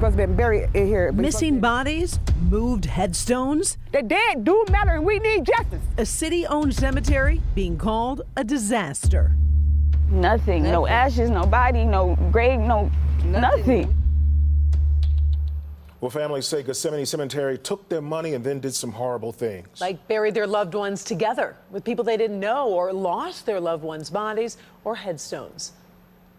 supposed to be buried in here. Missing bodies, moved headstones. The dead do matter, and we need justice. A city-owned cemetery being called a disaster. Nothing. No ashes, no body, no grave, nothing. Well, families say Gethsemane Cemetery took their money and then did some horrible things. Like buried their loved ones together with people they didn't know, or lost their loved ones' bodies or headstones.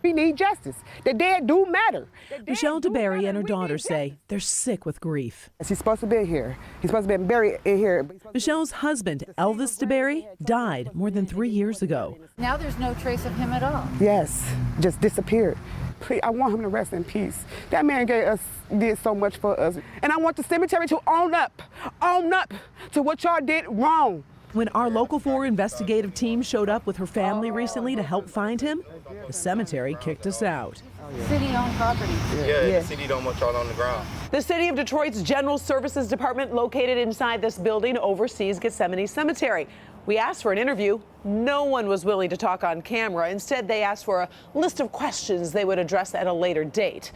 We need justice. The dead do matter. Michelle DeBerry and her daughter say they're sick with grief. He's supposed to be here. He's supposed to be buried in here. Michelle's husband, Elvis DeBerry, died more than 3 years ago. Now there's no trace of him at all. Yes, just disappeared. Please, I want him to rest in peace. That man did so much for us. And I want the cemetery to own up to what y'all did wrong. When our Local 4 investigative team showed up with her family recently to help find him, the cemetery kicked us out. City-owned property. Yeah, the city don't want y'all on the ground. The City of Detroit's General Services Department, located inside this building, oversees Gethsemane Cemetery. We asked for an interview. No one was willing to talk on camera. Instead, they asked for a list of questions they would address at a later date.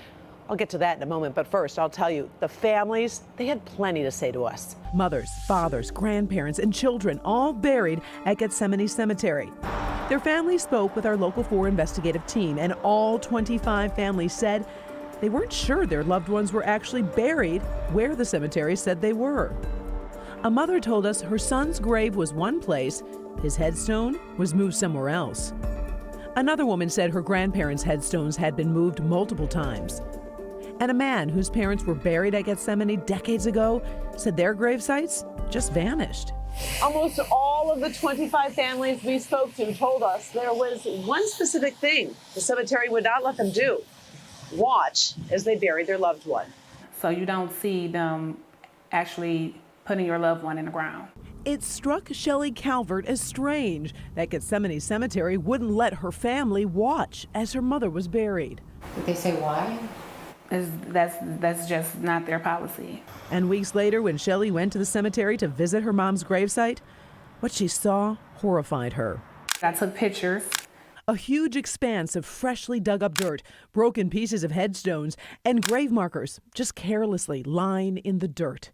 I'll get to that in a moment, but first, I'll tell you, the families, they had plenty to say to us. Mothers, fathers, grandparents, and children all buried at Gethsemane Cemetery. Their families spoke with our Local 4 investigative team, and all 25 families said they weren't sure their loved ones were actually buried where the cemetery said they were. A mother told us her son's grave was one place, his headstone was moved somewhere else. Another woman said her grandparents' headstones had been moved multiple times. And a man whose parents were buried at Gethsemane decades ago said their grave sites just vanished. Almost all of the 25 families we spoke to told us there was one specific thing the cemetery would not let them do: watch as they buried their loved one. So you don't see them actually putting your loved one in the ground. It struck Shelley Calvert as strange that Gethsemane Cemetery wouldn't let her family watch as her mother was buried. Did they say why? That's just not their policy. And weeks later, when Shelley went to the cemetery to visit her mom's gravesite, what she saw horrified her. I took pictures. A huge expanse of freshly dug up dirt, broken pieces of headstones, and grave markers just carelessly lying in the dirt.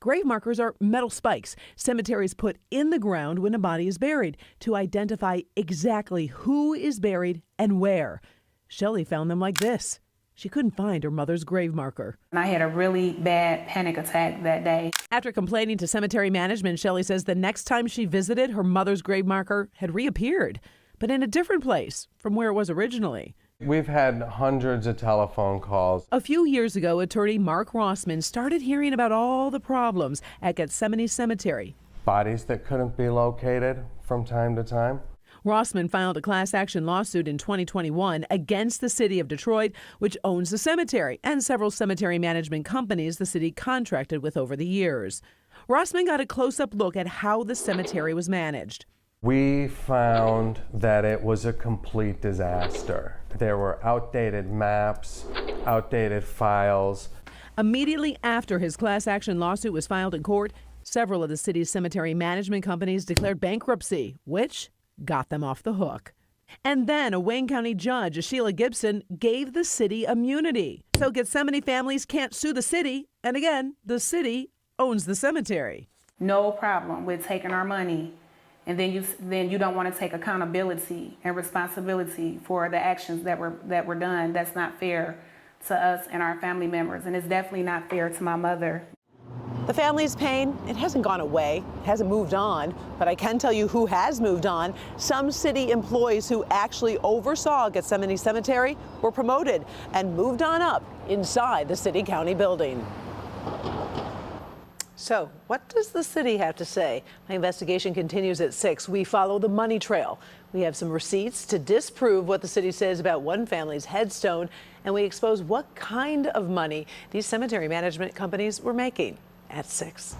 Grave markers are metal spikes cemeteries put in the ground when a body is buried to identify exactly who is buried and where. Shelley found them like this. She couldn't find her mother's grave marker. And I had a really bad panic attack that day. After complaining to cemetery management, Shelley says the next time she visited, her mother's grave marker had reappeared, but in a different place from where it was originally. We've had hundreds of telephone calls. A few years ago, attorney Mark Rossman started hearing about all the problems at Gethsemane Cemetery. Bodies that couldn't be located from time to time. Rossman filed a class action lawsuit in 2021 against the city of Detroit, which owns the cemetery, and several cemetery management companies the city contracted with over the years. Rossman got a close-up look at how the cemetery was managed. We found that it was a complete disaster. There were outdated maps, outdated files. Immediately after his class action lawsuit was filed in court, several of the city's cemetery management companies declared bankruptcy, which got them off the hook. And then a Wayne County judge, Sheila Gibson, gave the city immunity. So Gethsemane families can't sue the city, and again, the city owns the cemetery. No problem with taking our money, and then you don't want to take accountability and responsibility for the actions that were done. That's not fair to us and our family members, and it's definitely not fair to my mother. The family's pain, it hasn't gone away, it hasn't moved on, but I can tell you who has moved on. Some city employees who actually oversaw Gethsemane Cemetery were promoted and moved on up inside the city-county building. So, what does the city have to say? My investigation continues at 6. We follow the money trail. We have some receipts to disprove what the city says about one family's headstone, and we expose what kind of money these cemetery management companies were making. At 6.